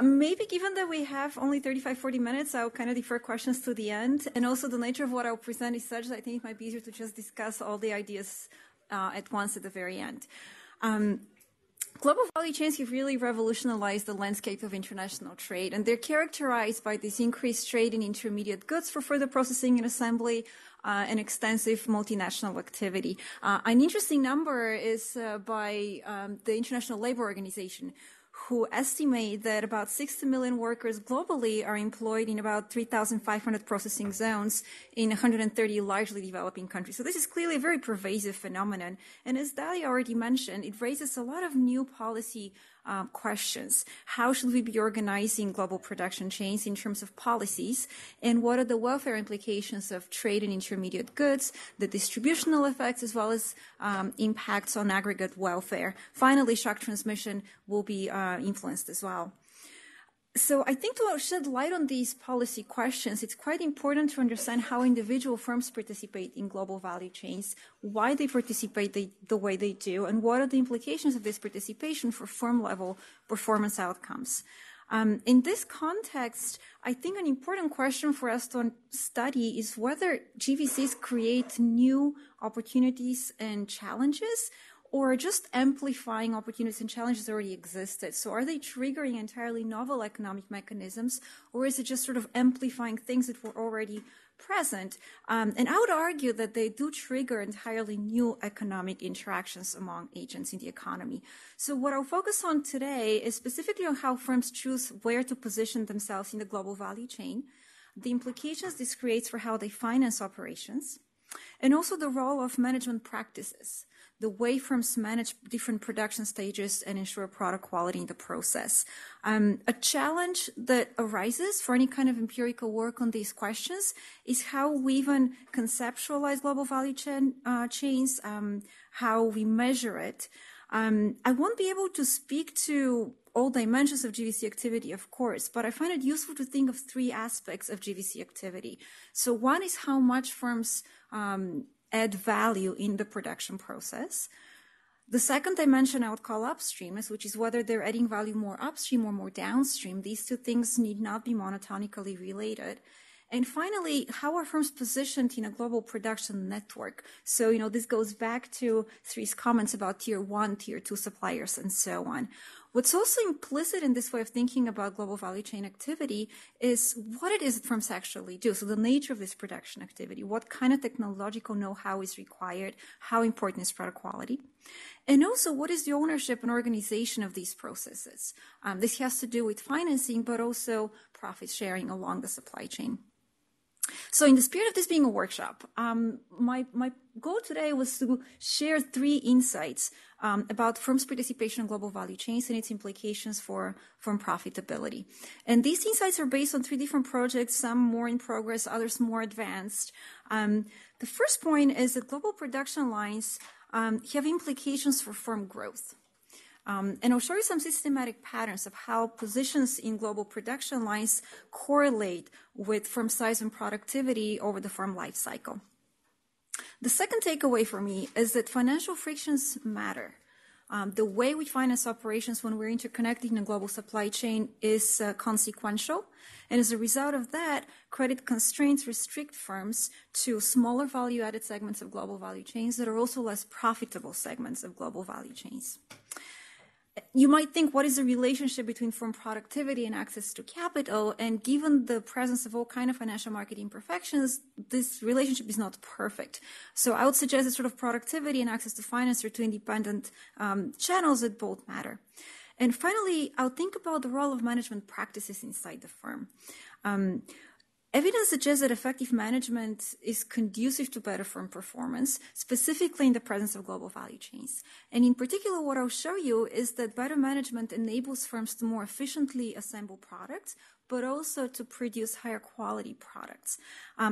Maybe given that we have only 35, 40 minutes, I'll kind of defer questions to the end. And also the nature of what I'll present is such that I think it might be easier to just discuss all the ideas at once at the very end. Global value chains have really revolutionized the landscape of international trade, and they're characterized by this increased trade in intermediate goods for further processing and assembly, and extensive multinational activity. An interesting number is by the International Labour Organization, who estimate that about 60 million workers globally are employed in about 3,500 processing zones in 130 largely developing countries. So this is clearly a very pervasive phenomenon. And as Dalia already mentioned, it raises a lot of new policy questions. How should we be organizing global production chains in terms of policies? And what are the welfare implications of trade in intermediate goods, the distributional effects, as well as impacts on aggregate welfare? Finally, shock transmission will be influenced as well. So I think to shed light on these policy questions, it's quite important to understand how individual firms participate in global value chains, why they participate the way they do, and what are the implications of this participation for firm-level performance outcomes. In this context, I think an important question for us to study is whether GVCs create new opportunities and challenges, or just amplifying opportunities and challenges that already existed. So are they triggering entirely novel economic mechanisms, or is it just sort of amplifying things that were already present? And I would argue that they do trigger entirely new economic interactions among agents in the economy. So what I'll focus on today is specifically on how firms choose where to position themselves in the global value chain, the implications this creates for how they finance operations, and also the role of management practices, the way firms manage different production stages and ensure product quality in the process. A challenge that arises for any kind of empirical work on these questions is how we even conceptualize global value chains, how we measure it. I won't be able to speak to all dimensions of GVC activity, of course, but I find it useful to think of three aspects of GVC activity. So one is how much firms add value in the production process. The second dimension I would call upstreamness, which is whether they're adding value more upstream or more downstream. These two things need not be monotonically related. And finally, how are firms positioned in a global production network? So, this goes back to Sri's comments about tier 1, tier 2 suppliers, and so on. What's also implicit in this way of thinking about global value chain activity is what it is that firms actually do. So the nature of this production activity, what kind of technological know-how is required, how important is product quality, and also what is the ownership and organization of these processes. This has to do with financing, but also profit sharing along the supply chain. So in the spirit of this being a workshop, my goal today was to share 3 insights about firms' participation in global value chains and its implications for firm profitability. And these insights are based on 3 different projects, some more in progress, others more advanced. The first point is that global production lines have implications for firm growth. And I'll show you some systematic patterns of how positions in global production lines correlate with firm size and productivity over the firm life cycle. The second takeaway for me is that financial frictions matter. The way we finance operations when we're interconnected in a global supply chain is consequential. And as a result of that, credit constraints restrict firms to smaller value-added segments of global value chains that are also less profitable segments of global value chains. You might think, what is the relationship between firm productivity and access to capital? And given the presence of all kinds of financial market imperfections, this relationship is not perfect. So I would suggest that sort of productivity and access to finance are 2 independent channels that both matter. And finally, I'll think about the role of management practices inside the firm. Evidence suggests that effective management is conducive to better firm performance, specifically in the presence of global value chains. And in particular, what I'll show you is that better management enables firms to more efficiently assemble products, but also to produce higher quality products.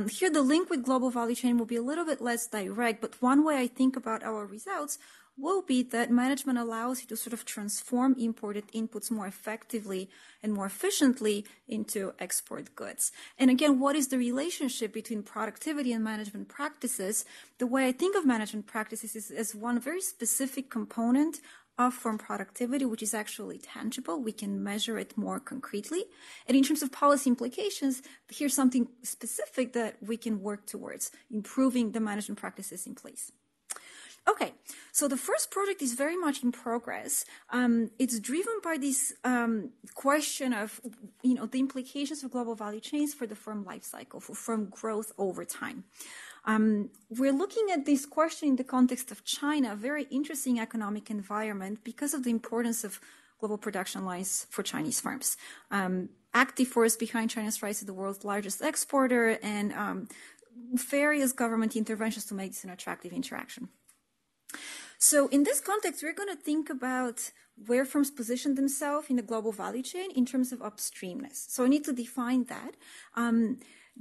Here, the link with global value chain will be a little bit less direct, but one way I think about our results will be that management allows you to sort of transform imported inputs more effectively and more efficiently into export goods. And again, what is the relationship between productivity and management practices? The way I think of management practices is as one very specific component of firm productivity, which is actually tangible. We can measure it more concretely. And in terms of policy implications, here's something specific that we can work towards, improving the management practices in place. Okay, so the first project is very much in progress. It's driven by this question of, the implications of global value chains for the firm life cycle, for firm growth over time. We're looking at this question in the context of China, a very interesting economic environment because of the importance of global production lines for Chinese firms. Active force behind China's rise as the world's largest exporter, and various government interventions to make this an attractive interaction. So in this context, we're going to think about where firms position themselves in the global value chain in terms of upstreamness. So I need to define that.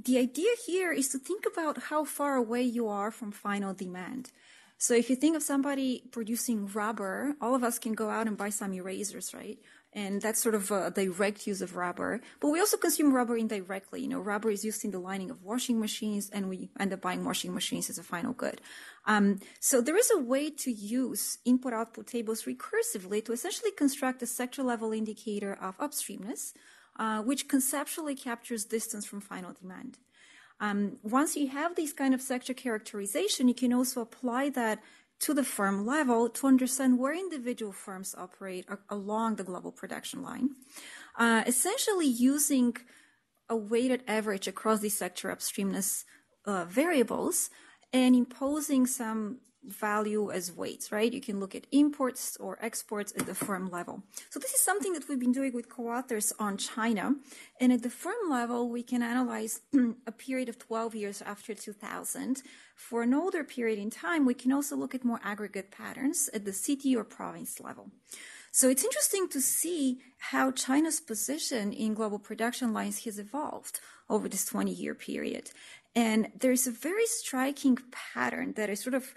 The idea here is to think about how far away you are from final demand. So if you think of somebody producing rubber, all of us can go out and buy some erasers, right? And that's sort of a direct use of rubber. But we also consume rubber indirectly. Rubber is used in the lining of washing machines, and we end up buying washing machines as a final good. So there is a way to use input-output tables recursively to essentially construct a sector-level indicator of upstreamness, which conceptually captures distance from final demand. Once you have this kind of sector characterization, you can also apply that to the firm level to understand where individual firms operate along the global production line, essentially using a weighted average across these sector upstreamness variables and imposing some value as weights, right? You can look at imports or exports at the firm level. So this is something that we've been doing with co-authors on China. And at the firm level, we can analyze a period of 12 years after 2000. For an older period in time, we can also look at more aggregate patterns at the city or province level. So it's interesting to see how China's position in global production lines has evolved over this 20-year period. And there's a very striking pattern that I sort of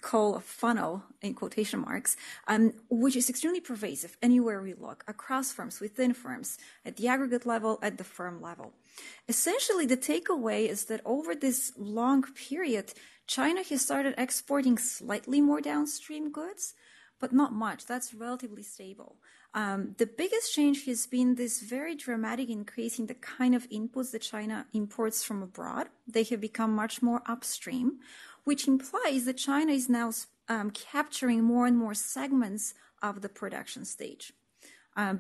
call a funnel, in quotation marks, which is extremely pervasive anywhere we look, across firms, within firms, at the aggregate level, at the firm level. Essentially, the takeaway is that over this long period, China has started exporting slightly more downstream goods, but not much. That's relatively stable. The biggest change has been this very dramatic increase in the kind of inputs that China imports from abroad. They have become much more upstream, which implies that China is now capturing more and more segments of the production stage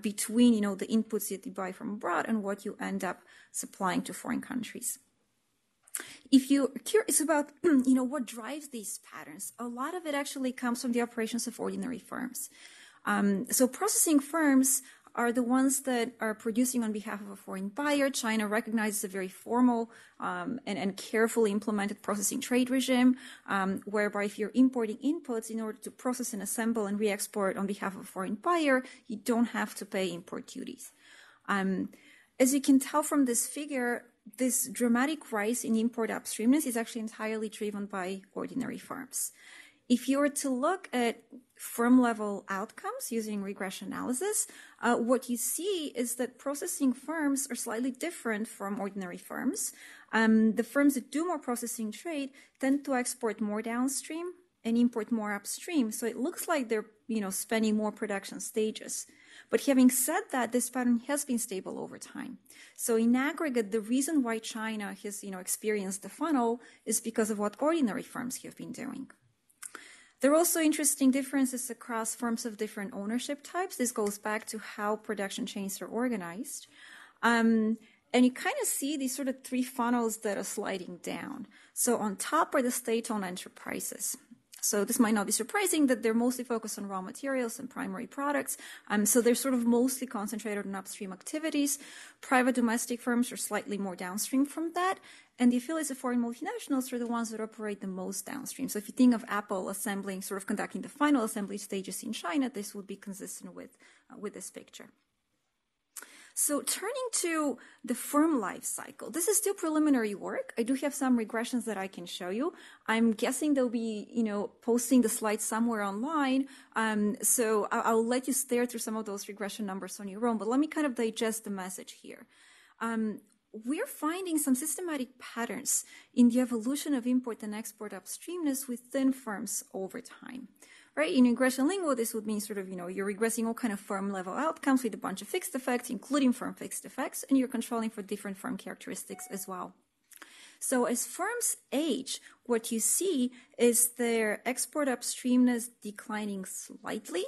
between, the inputs that you buy from abroad and what you end up supplying to foreign countries. If you're curious about, what drives these patterns, a lot of it actually comes from the operations of ordinary firms. So processing firms are the ones that are producing on behalf of a foreign buyer. China recognizes a very formal and carefully implemented processing trade regime, whereby if you're importing inputs in order to process and assemble and re-export on behalf of a foreign buyer, you don't have to pay import duties. As you can tell from this figure, this dramatic rise in import upstreamness is actually entirely driven by ordinary firms. If you were to look at firm-level outcomes using regression analysis, what you see is that processing firms are slightly different from ordinary firms. The firms that do more processing trade tend to export more downstream and import more upstream. So it looks like they're, spending more production stages. But having said that, this pattern has been stable over time. So in aggregate, the reason why China has, experienced the funnel is because of what ordinary firms have been doing. There are also interesting differences across firms of different ownership types. This goes back to how production chains are organized. And you kind of see these sort of three funnels that are sliding down. So on top are the state-owned enterprises. So this might not be surprising that they're mostly focused on raw materials and primary products. So they're sort of mostly concentrated on upstream activities. Private domestic firms are slightly more downstream from that. And the affiliates of foreign multinationals are the ones that operate the most downstream. So if you think of Apple assembling, sort of conducting the final assembly stages in China, this would be consistent with this picture. So turning to the firm life cycle, this is still preliminary work. I do have some regressions that I can show you. I'm guessing they'll be, posting the slides somewhere online. So I'll let you stare through some of those regression numbers on your own, but let me kind of digest the message here. We're finding some systematic patterns in the evolution of import and export upstreamness within firms over time. right? In regression lingo, this would mean sort of, you're regressing all kind of firm level outcomes with a bunch of fixed effects, including firm fixed effects, and you're controlling for different firm characteristics as well. So as firms age, what you see is their export upstreamness declining slightly,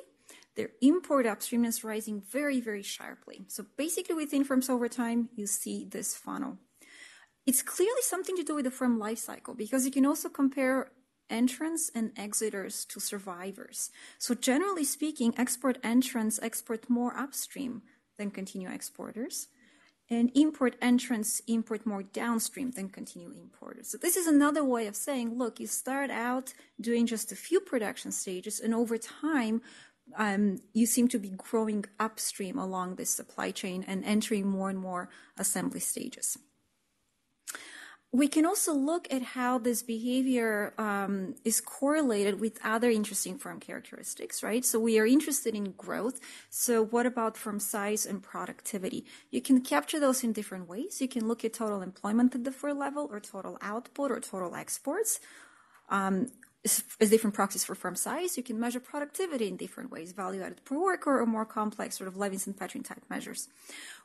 their import upstreamness rising very, very sharply. So basically within firms over time, you see this funnel. It's clearly something to do with the firm life cycle, because you can also compare entrants and exiters to survivors. So generally speaking, export entrants export more upstream than continue exporters, and import entrants import more downstream than continue importers. So this is another way of saying, look, you start out doing just a few production stages, and over time, you seem to be growing upstream along this supply chain and entering more and more assembly stages. We can also look at how this behavior is correlated with other interesting firm characteristics, right? So we are interested in growth. So what about firm size and productivity? You can capture those in different ways. You can look at total employment at the firm level, or total output, or total exports. As different proxies for firm size. You can measure productivity in different ways, value added per worker, or more complex sort of Levinson-Petrin type measures.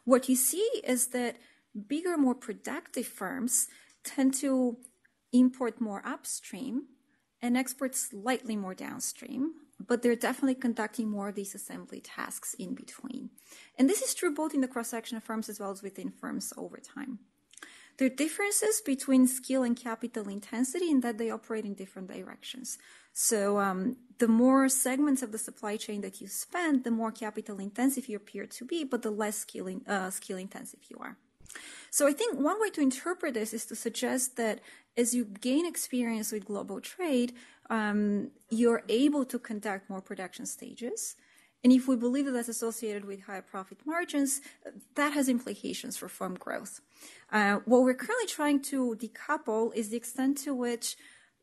What you see is that bigger, more productive firms tend to import more upstream and export slightly more downstream, but they're definitely conducting more of these assembly tasks in between. And this is true both in the cross-section of firms as well as within firms over time. There are differences between skill and capital intensity in that they operate in different directions. So the more segments of the supply chain that you spend, the more capital intensive you appear to be, but the less skill intensive you are. So I think one way to interpret this is to suggest that as you gain experience with global trade, you're able to conduct more production stages. And if we believe that that's associated with higher profit margins, that has implications for firm growth. What we're currently trying to decouple is the extent to which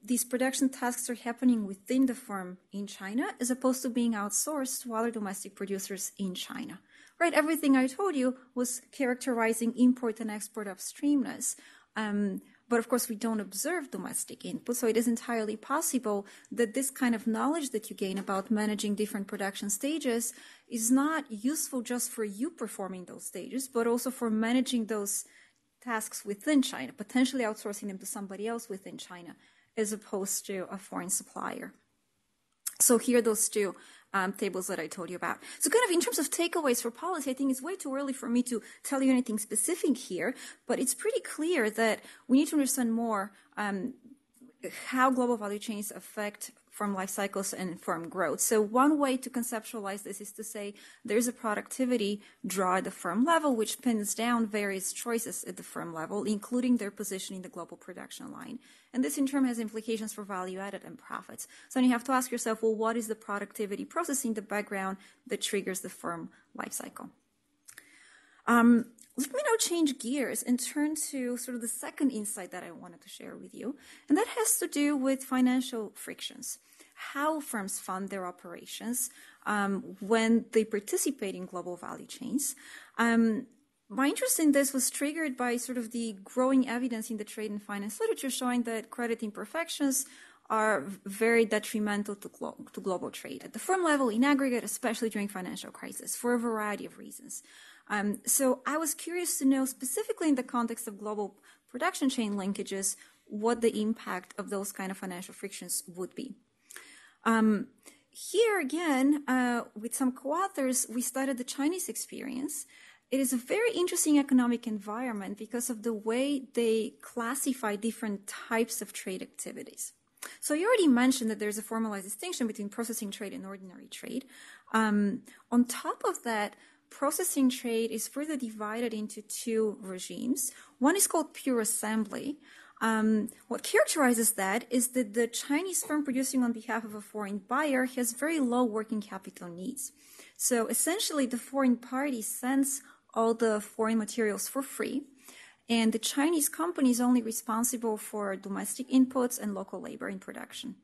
these production tasks are happening within the firm in China as opposed to being outsourced to other domestic producers in China. Right? Everything I told you was characterizing import and export upstreamness. But of course, we don't observe domestic input, so it is entirely possible that this kind of knowledge that you gain about managing different production stages is not useful just for you performing those stages, but also for managing those tasks within China, potentially outsourcing them to somebody else within China, as opposed to a foreign supplier. So here are those two tables that I told you about. So kind of in terms of takeaways for policy, I think it's way too early for me to tell you anything specific here, but it's pretty clear that we need to understand more how global value chains affect firm life cycles and firm growth. So one way to conceptualize this is to say there's a productivity draw at the firm level, which pins down various choices at the firm level, including their position in the global production line. And this in turn has implications for value added and profits. So then you have to ask yourself, well, what is the productivity process in the background that triggers the firm life cycle? Let me now change gears and turn to sort of the second insight that I wanted to share with you, and that has to do with financial frictions, how firms fund their operations when they participate in global value chains. My interest in this was triggered by sort of the growing evidence in the trade and finance literature showing that credit imperfections are very detrimental to global trade at the firm level in aggregate, especially during financial crisis, for a variety of reasons. So I was curious to know, specifically in the context of global production chain linkages, what the impact of those kind of financial frictions would be. Here again, with some co-authors, we studied the Chinese experience. It is a very interesting economic environment because of the way they classify different types of trade activities. So you already mentioned that there's a formalized distinction between processing trade and ordinary trade. On top of that, processing trade is further divided into two regimes. One is called pure assembly. What characterizes that is that the Chinese firm producing on behalf of a foreign buyer has very low working capital needs. So essentially, the foreign party sends all the foreign materials for free, and the Chinese company is only responsible for domestic inputs and local labor in production.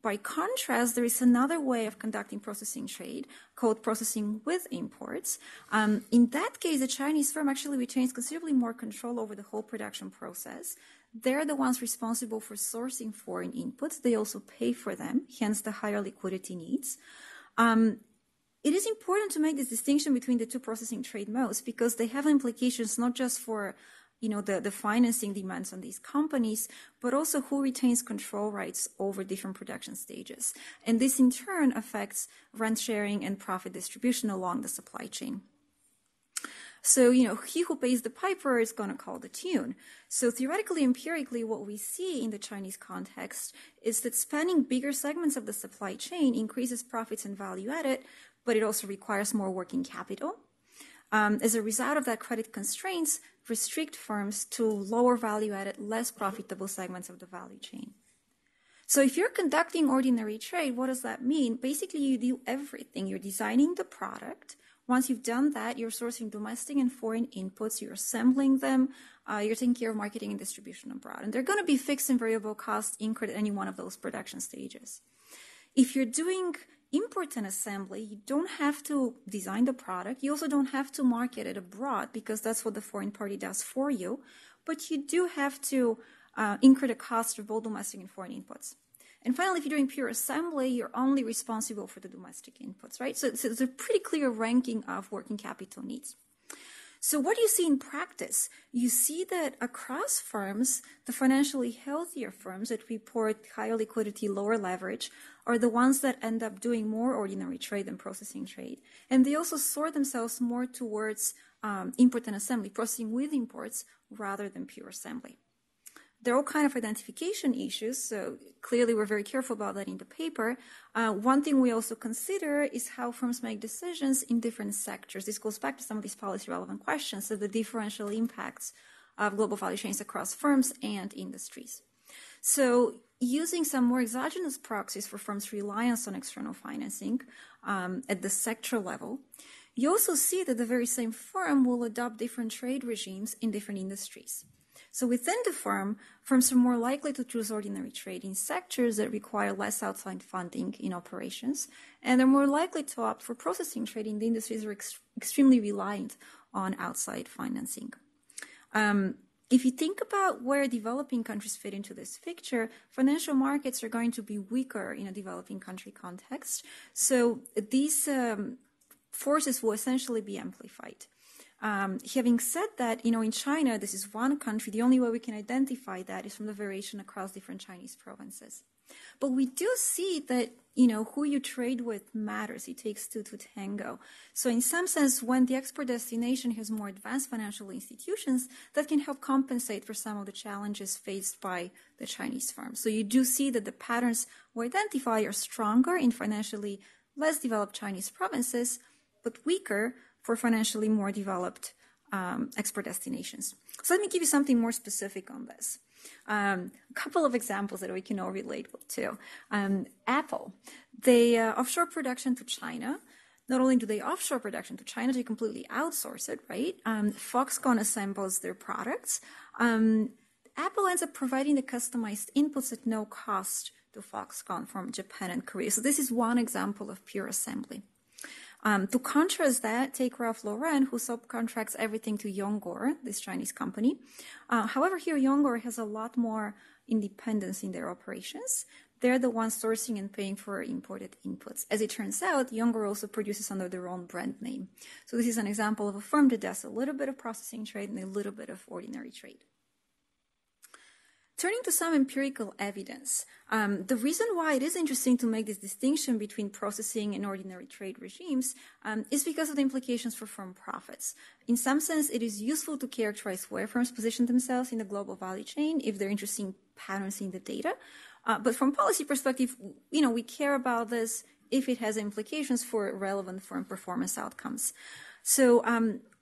By contrast, there is another way of conducting processing trade called processing with imports. In that case, the Chinese firm actually retains considerably more control over the whole production process. they're the ones responsible for sourcing foreign inputs. They also pay for them, hence the higher liquidity needs. It is important to make this distinction between the two processing trade modes because they have implications not just for the financing demands on these companies, but also who retains control rights over different production stages. And this in turn affects rent sharing and profit distribution along the supply chain. So, he who pays the piper is going to call the tune. So theoretically, empirically, what we see in the Chinese context is that spanning bigger segments of the supply chain increases profits and value added, but it also requires more working capital. As a result of that, credit constraints restrict firms to lower value-added, less profitable segments of the value chain. So if you're conducting ordinary trade, what does that mean? Basically, you do everything. You're designing the product. Once you've done that, you're sourcing domestic and foreign inputs. You're assembling them. You're taking care of marketing and distribution abroad. And they're going to be fixed and variable costs incurred at any one of those production stages. If you're doing import and assembly, you don't have to design the product. You also don't have to market it abroad because that's what the foreign party does for you. But you do have to incur the cost of both domestic and foreign inputs. And finally, if you're doing pure assembly, you're only responsible for the domestic inputs, right? So it's a pretty clear ranking of working capital needs. So what do you see in practice? You see that across firms, the financially healthier firms that report higher liquidity, lower leverage, are the ones that end up doing more ordinary trade than processing trade. And they also sort themselves more towards import and assembly, processing with imports rather than pure assembly. There are all kinds of identification issues, so clearly we're very careful about that in the paper. One thing we also consider is how firms make decisions in different sectors. This goes back to some of these policy-relevant questions of the differential impacts of global value chains across firms and industries. So using some more exogenous proxies for firms' reliance on external financing at the sector level, you also see that the very same firm will adopt different trade regimes in different industries. So within the firm, firms are more likely to choose ordinary trade in sectors that require less outside funding in operations, and they're more likely to opt for processing trade in the industries that are extremely reliant on outside financing. If you think about where developing countries fit into this picture, financial markets are going to be weaker in a developing country context. So these forces will essentially be amplified. Having said that, in China, this is one country. The only way we can identify that is from the variation across different Chinese provinces. But we do see that, who you trade with matters. It takes two to tango. So in some sense, when the export destination has more advanced financial institutions, that can help compensate for some of the challenges faced by the Chinese firms. So you do see that the patterns we identify are stronger in financially less developed Chinese provinces, but weaker for financially more developed export destinations. So let me give you something more specific on this. A couple of examples that we can all relate to. Apple, they offshore production to China. Not only do they offshore production to China, they completely outsource it, right? Foxconn assembles their products. Apple ends up providing the customized inputs at no cost to Foxconn from Japan and Korea. So this is one example of pure assembly. To contrast that, take Ralph Lauren, who subcontracts everything to Yonggor, this Chinese company. However, here Yonggor has a lot more independence in their operations. They're the ones sourcing and paying for imported inputs. As it turns out, Yonggor also produces under their own brand name. So this is an example of a firm that does a little bit of processing trade and a little bit of ordinary trade. Turning to some empirical evidence, the reason why it is interesting to make this distinction between processing and ordinary trade regimes is because of the implications for firm profits. In some sense, it is useful to characterize where firms position themselves in the global value chain if they're interested in patterns in the data. But from policy perspective, we care about this if it has implications for relevant firm performance outcomes. So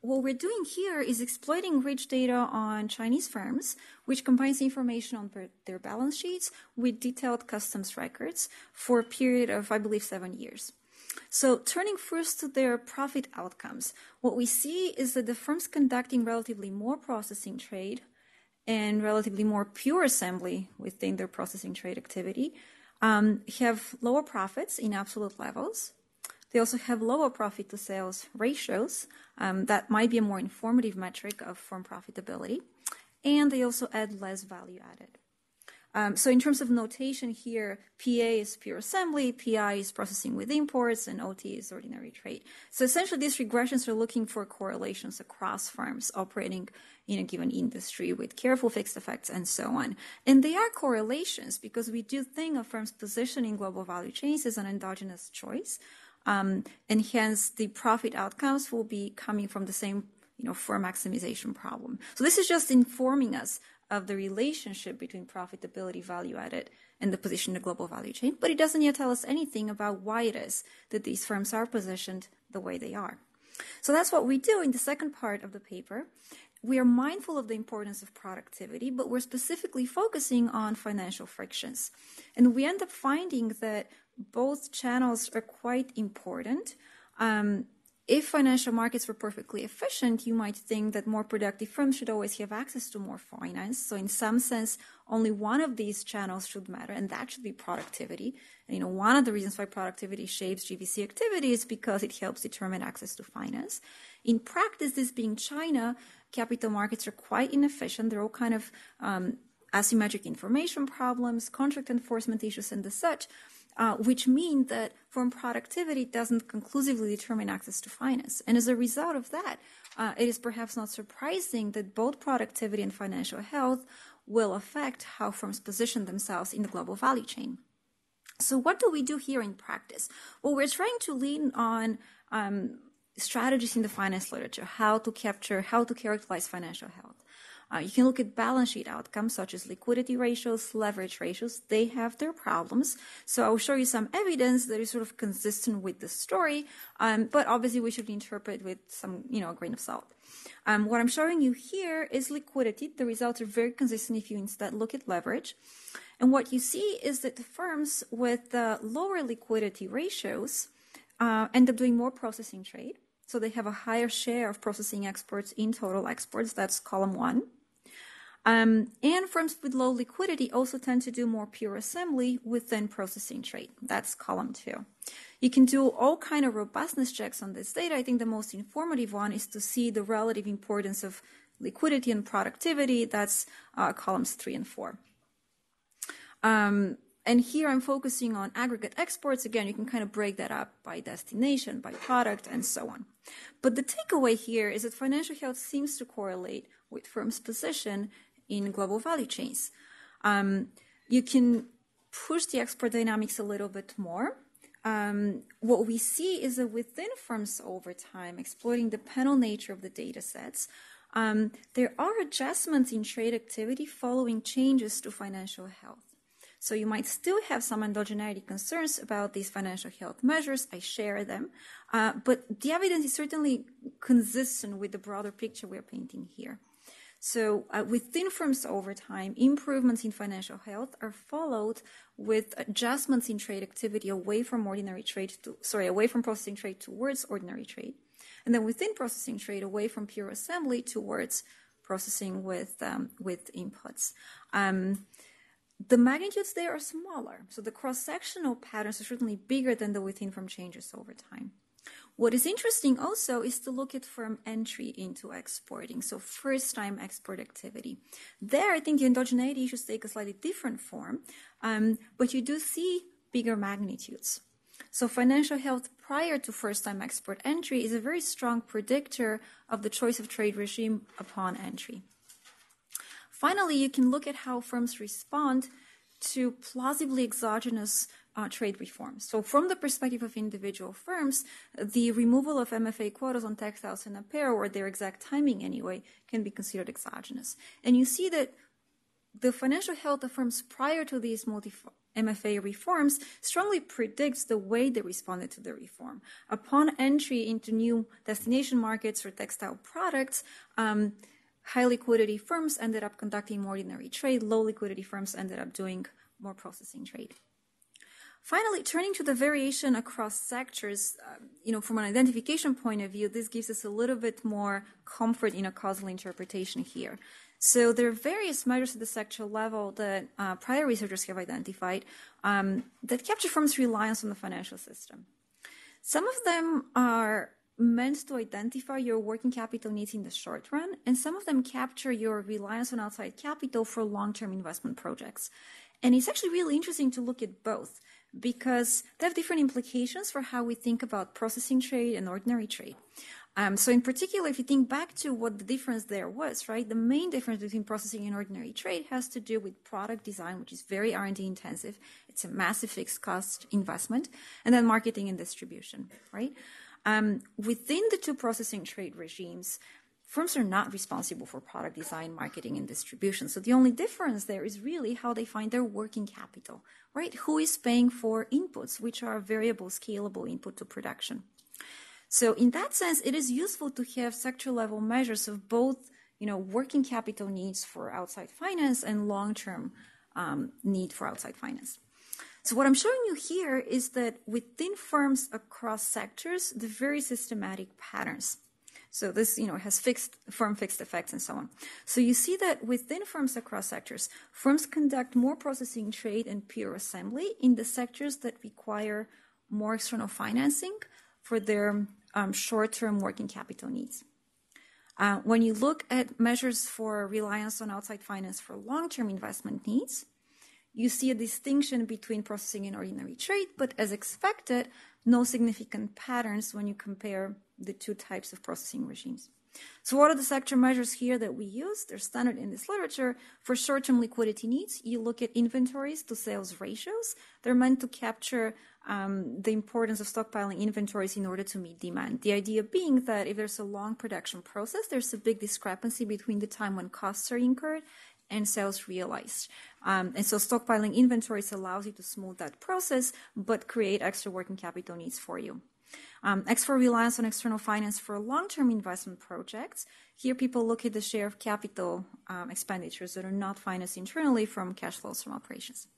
what we're doing here is exploiting rich data on Chinese firms, which combines information on their balance sheets with detailed customs records for a period of, I believe, 7 years. So turning first to their profit outcomes, what we see is that the firms conducting relatively more processing trade and relatively more pure assembly within their processing trade activity have lower profits in absolute levels. They also have lower profit to sales ratios. That might be a more informative metric of firm profitability. and they also add less value added. So in terms of notation here, PA is pure assembly, PI is processing with imports, and OT is ordinary trade. So essentially, these regressions are looking for correlations across firms operating in a given industry with careful fixed effects and so on. And they are correlations because we do think of firms' position in global value chains as an endogenous choice, and hence the profit outcomes will be coming from the same firm maximization problem. So this is just informing us of the relationship between profitability, value added, and the position in the global value chain, but it doesn't yet tell us anything about why it is that these firms are positioned the way they are. So that's what we do in the second part of the paper. We are mindful of the importance of productivity, but we're specifically focusing on financial frictions. And we end up finding that both channels are quite important. If financial markets were perfectly efficient, you might think that more productive firms should always have access to more finance. So in some sense, only one of these channels should matter, and that should be productivity. And one of the reasons why productivity shapes GVC activity is because it helps determine access to finance. In practice, this being China, capital markets are quite inefficient. They're all kind of asymmetric information problems, contract enforcement issues, and the such. Which mean that firm productivity doesn't conclusively determine access to finance. And as a result of that, it is perhaps not surprising that both productivity and financial health will affect how firms position themselves in the global value chain. So what do we do here in practice? Well, we're trying to lean on strategies in the finance literature, how to characterize financial health. You can look at balance sheet outcomes such as liquidity ratios, leverage ratios. They have their problems. So I'll show you some evidence that is sort of consistent with the story, but obviously we should interpret with some, a grain of salt. What I'm showing you here is liquidity. The results are very consistent if you instead look at leverage. And what you see is that the firms with lower liquidity ratios end up doing more processing trade. So they have a higher share of processing exports in total exports. That's column 1. And firms with low liquidity also tend to do more pure assembly within processing trade. That's column 2. You can do all kind of robustness checks on this data. I think the most informative one is to see the relative importance of liquidity and productivity. That's columns 3 and 4. And here I'm focusing on aggregate exports. Again, you can kind of break that up by destination, by product, and so on. But the takeaway here is that financial health seems to correlate with firms' position in global value chains. You can push the export dynamics a little bit more. What we see is that within firms over time, exploiting the panel nature of the data sets, there are adjustments in trade activity following changes to financial health. So you might still have some endogeneity concerns about these financial health measures. I share them. But the evidence is certainly consistent with the broader picture we're painting here. So within firms over time, improvements in financial health are followed with adjustments in trade activity away from processing trade towards ordinary trade. And then within processing trade, away from pure assembly towards processing with inputs. The magnitudes there are smaller, so the cross-sectional patterns are certainly bigger than the within-firm changes over time. What is interesting also is to look at firm entry into exporting, so first-time export activity. There, I think the endogeneity issues take a slightly different form, but you do see bigger magnitudes. So financial health prior to first-time export entry is a very strong predictor of the choice of trade regime upon entry. Finally, you can look at how firms respond to plausibly exogenous trade reforms. So from the perspective of individual firms, the removal of MFA quotas on textiles and apparel, or their exact timing anyway, can be considered exogenous. And you see that the financial health of firms prior to these MFA reforms strongly predicts the way they responded to the reform. Upon entry into new destination markets for textile products, high liquidity firms ended up conducting more ordinary trade. Low liquidity firms ended up doing more processing trade. Finally, turning to the variation across sectors, from an identification point of view, this gives us a little bit more comfort in a causal interpretation here. So there are various measures at the sector level that prior researchers have identified that capture firms' reliance on the financial system. Some of them are meant to identify your working capital needs in the short run, and some of them capture your reliance on outside capital for long-term investment projects. And it's actually really interesting to look at both because they have different implications for how we think about processing trade and ordinary trade. So in particular, if you think back to what the difference there was, right, the main difference between processing and ordinary trade has to do with product design, which is very R&D intensive. It's a massive fixed cost investment, and then marketing and distribution, right? Within the two processing trade regimes, firms are not responsible for product design, marketing, and distribution. So the only difference there is really how they find their working capital, right? Who is paying for inputs, which are variable, scalable input to production. So in that sense, it is useful to have sector-level measures of both, working capital needs for outside finance and long-term need for outside finance. So what I'm showing you here is that within firms across sectors, the very systematic patterns. So this, has firm fixed effects and so on. So you see that within firms across sectors, firms conduct more processing trade and pure assembly in the sectors that require more external financing for their short-term working capital needs. When you look at measures for reliance on outside finance for long-term investment needs, you see a distinction between processing and ordinary trade, but as expected, no significant patterns when you compare the two types of processing regimes. So what are the sector measures here that we use? They're standard in this literature. For short-term liquidity needs, you look at inventories to sales ratios. They're meant to capture the importance of stockpiling inventories in order to meet demand. The idea being that if there's a long production process, there's a big discrepancy between the time when costs are incurred and sales realized. And so stockpiling inventories allows you to smooth that process, but create extra working capital needs for you. X for reliance on external finance for long-term investment projects. Here people look at the share of capital expenditures that are not financed internally from cash flows from operations.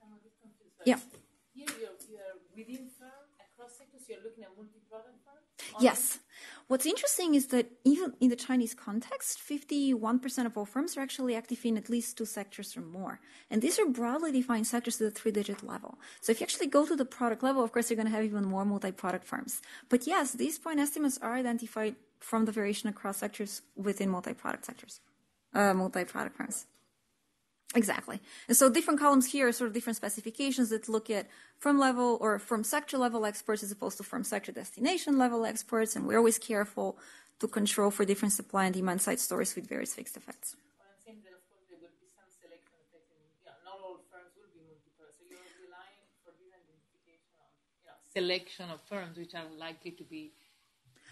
I'm a bit confused. Yeah. Here you're within firm, across sectors, you're looking at multi-product firms? Yes. What's interesting is that even in the Chinese context, 51% of all firms are actually active in at least two sectors or more. And these are broadly defined sectors at the 3-digit level. So if you actually go to the product level, of course, you're going to have even more multi-product firms. But yes, these point estimates are identified from the variation across sectors within multi-product firms. Exactly. And so different columns here are sort of different specifications that look at firm level or firm sector level experts as opposed to firm sector destination level experts. And we're always careful to control for different supply and demand side stories with various fixed effects. Well, it seems that, of course, there will be some selection effects. Not all firms will be multi-product. So you're relying for this identification on selection of firms which are likely to be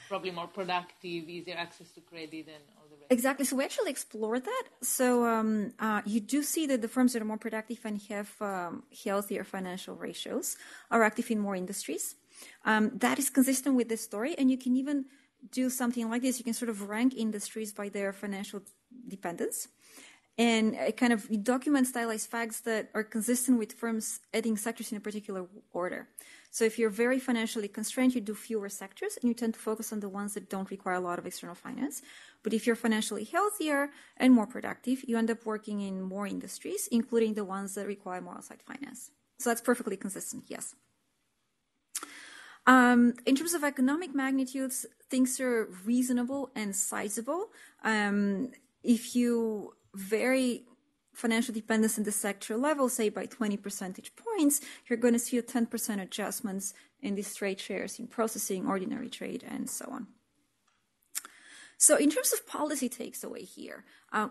probably more productive, easier access to credit and all the rest. Exactly. So we actually explored that. So you do see that the firms that are more productive and have healthier financial ratios are active in more industries. That is consistent with this story. And you can even do something like this. You can sort of rank industries by their financial dependence. And it kind of document stylized facts that are consistent with firms adding sectors in a particular order. So if you're very financially constrained, you do fewer sectors and you tend to focus on the ones that don't require a lot of external finance. But if you're financially healthier and more productive, you end up working in more industries, including the ones that require more outside finance. So that's perfectly consistent, yes. In terms of economic magnitudes, things are reasonable and sizable. If you vary financial dependence in the sector level, say by 20 percentage points, you're going to see a 10% adjustments in these trade shares in processing, ordinary trade, and so on. So in terms of policy takeaway here,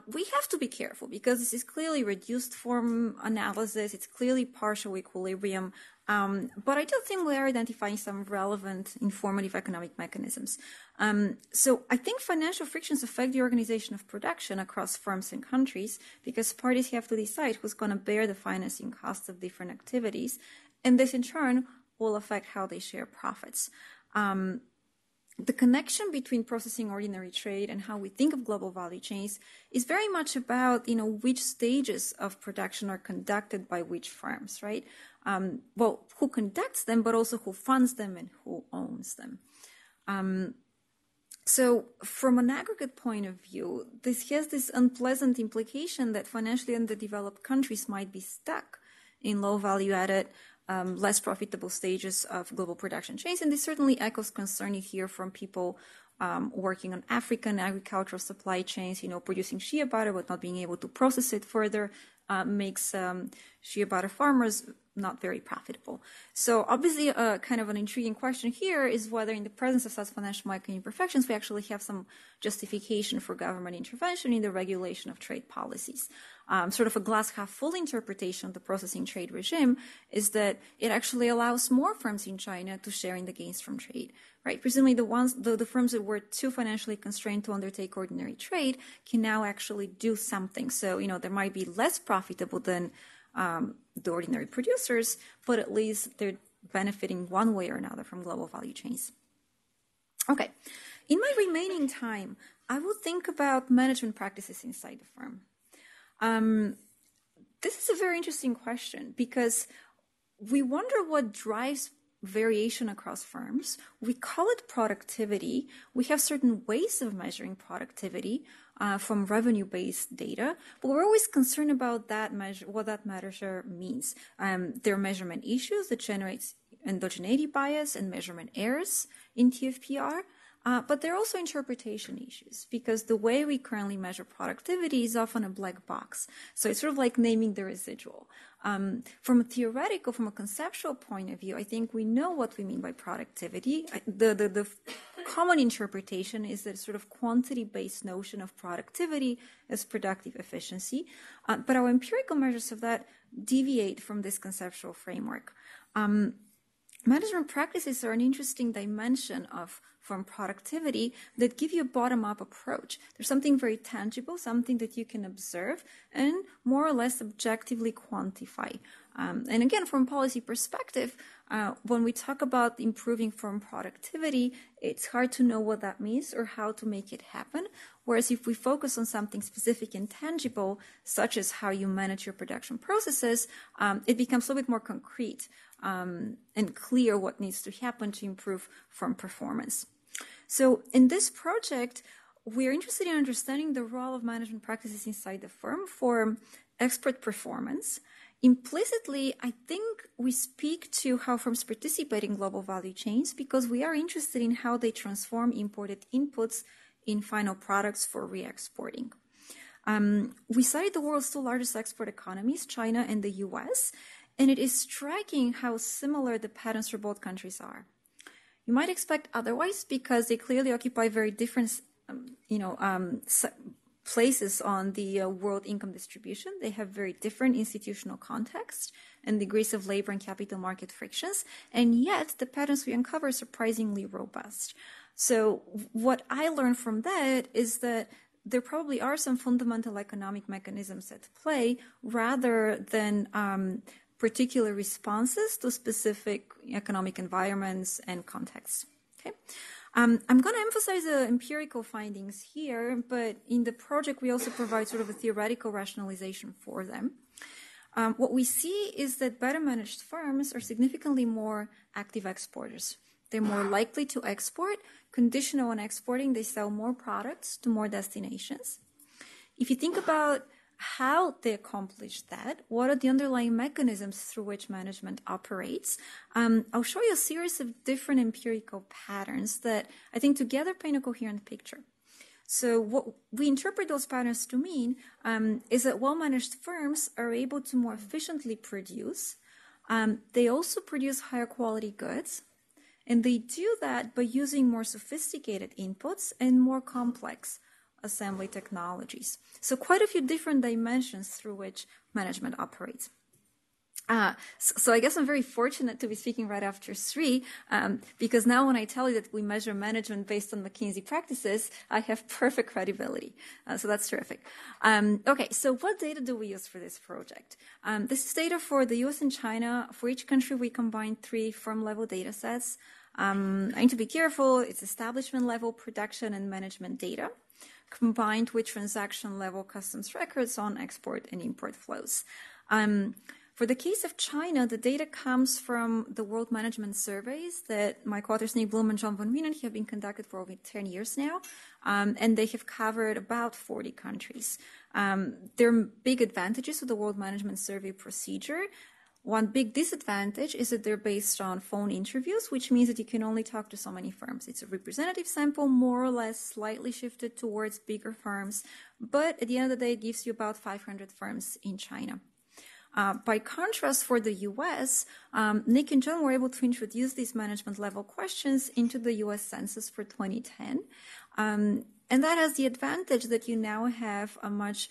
we have to be careful because this is clearly reduced form analysis. It's clearly partial equilibrium. But I do think we are identifying some relevant informative economic mechanisms. So I think financial frictions affect the organization of production across firms and countries because parties have to decide who's going to bear the financing costs of different activities. And this in turn will affect how they share profits. The connection between processing ordinary trade and how we think of global value chains is very much about, which stages of production are conducted by which firms, right? Well, who conducts them, but also who funds them and who owns them. So from an aggregate point of view, this has this unpleasant implication that financially underdeveloped countries might be stuck in low value-added less profitable stages of global production chains. And this certainly echoes concern you hear from people working on African agricultural supply chains, producing shea butter but not being able to process it further makes shea butter farmers not very profitable. So obviously kind of an intriguing question here is whether in the presence of such financial market imperfections, we actually have some justification for government intervention in the regulation of trade policies. Sort of a glass half full interpretation of the processing trade regime is that it actually allows more firms in China to share in the gains from trade, right? Presumably the firms that were too financially constrained to undertake ordinary trade can now actually do something. So, there might be less profitable than the ordinary producers, but at least they're benefiting one way or another from global value chains. Okay, in my remaining time, I will think about management practices inside the firm. This is a very interesting question because we wonder what drives variation across firms. We call it productivity. We have certain ways of measuring productivity from revenue-based data, but we're always concerned about that measure, what that measure means. There are measurement issues that generate endogeneity bias and measurement errors in TFPR. But there are also interpretation issues because the way we currently measure productivity is often a black box. So it's sort of like naming the residual. From a conceptual point of view, I think we know what we mean by productivity. The common interpretation is that sort of quantity-based notion of productivity as productive efficiency. But our empirical measures of that deviate from this conceptual framework. Management practices are an interesting dimension of firm productivity that give you a bottom-up approach. There's something very tangible, something that you can observe and more or less objectively quantify. And again, from a policy perspective, when we talk about improving firm productivity, it's hard to know what that means or how to make it happen. Whereas if we focus on something specific and tangible, such as how you manage your production processes, it becomes a little bit more concrete and clear what needs to happen to improve firm performance. So in this project, we're interested in understanding the role of management practices inside the firm for expert performance. Implicitly, I think we speak to how firms participate in global value chains because we are interested in how they transform imported inputs in final products for re-exporting. We cited the world's two largest export economies, China and the US, and it is striking how similar the patterns for both countries are. You might expect otherwise because they clearly occupy very different, places on the world income distribution. They have very different institutional contexts and degrees of labor and capital market frictions, and yet the patterns we uncover are surprisingly robust. So what I learned from that is that there probably are some fundamental economic mechanisms at play rather than particular responses to specific economic environments and contexts. Okay. I'm going to emphasize the empirical findings here, but in the project, we also provide sort of a theoretical rationalization for them. What we see is that better managed firms are significantly more active exporters. They're more likely to export. Conditional on exporting, they sell more products to more destinations. If you think about how they accomplish that, what are the underlying mechanisms through which management operates, I'll show you a series of different empirical patterns that I think together paint a coherent picture. So what we interpret those patterns to mean is that well-managed firms are able to more efficiently produce. They also produce higher quality goods, and they do that by using more sophisticated inputs and more complex assembly technologies. So quite a few different dimensions through which management operates. So I guess I'm very fortunate to be speaking right after Sri, because now when I tell you that we measure management based on McKinsey practices, I have perfect credibility. So that's terrific. Okay, so what data do we use for this project? This is data for the US and China. For each country, we combined 3 firm-level data sets. I need to be careful. It's establishment-level production and management data, combined with transaction-level customs records on export and import flows. For the case of China, the data comes from the World Management Surveys that my co-authors Nick Bloom and John von Wienen have been conducted for over 10 years now, and they have covered about 40 countries. There are big advantages of the World Management Survey procedure. One big disadvantage is that they're based on phone interviews, which means that you can only talk to so many firms. It's a representative sample, more or less slightly shifted towards bigger firms, but at the end of the day, it gives you about 500 firms in China. By contrast, for the US, Nick and John were able to introduce these management level questions into the US Census for 2010. And that has the advantage that you now have a much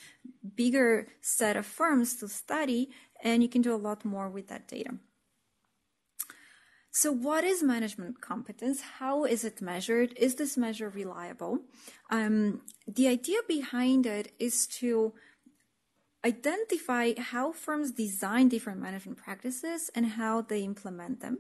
bigger set of firms to study, and you can do a lot more with that data. So what is management competence? How is it measured? Is this measure reliable? The idea behind it is to identify how firms design different management practices and how they implement them.